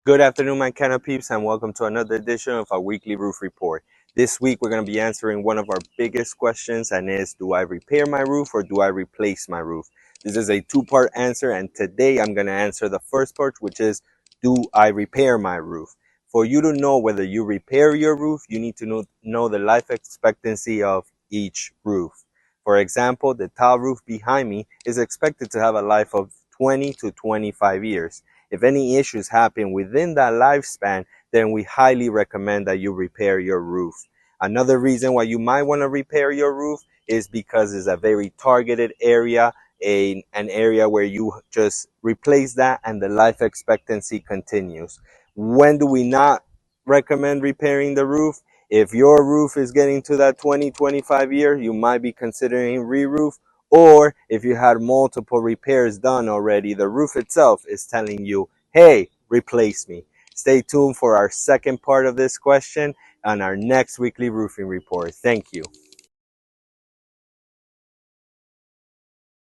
Good afternoon, my Canopeeps, and welcome to another edition of our weekly roof report. This week, we're going to be answering one of our biggest questions, and is, do I repair my roof or do I replace my roof? This is a two-part answer, and today I'm going to answer the first part, which is, do I repair my roof? For you to know whether you repair your roof, you need to know the life expectancy of each roof. For example, the tile roof behind me is expected to have a life of 20 to 25 years. If any issues happen within that lifespan, then we highly recommend that you repair your roof. Another reason why you might want to repair your roof is because it's a very targeted area, an area where you just replace that and the life expectancy continues. When do we not recommend repairing the roof? If your roof is getting to that 20-25 year, you might be considering re-roof. Or if you had multiple repairs done already, the roof itself is telling you, hey, replace me. Stay tuned for our second part of this question on our next weekly roofing report. Thank you.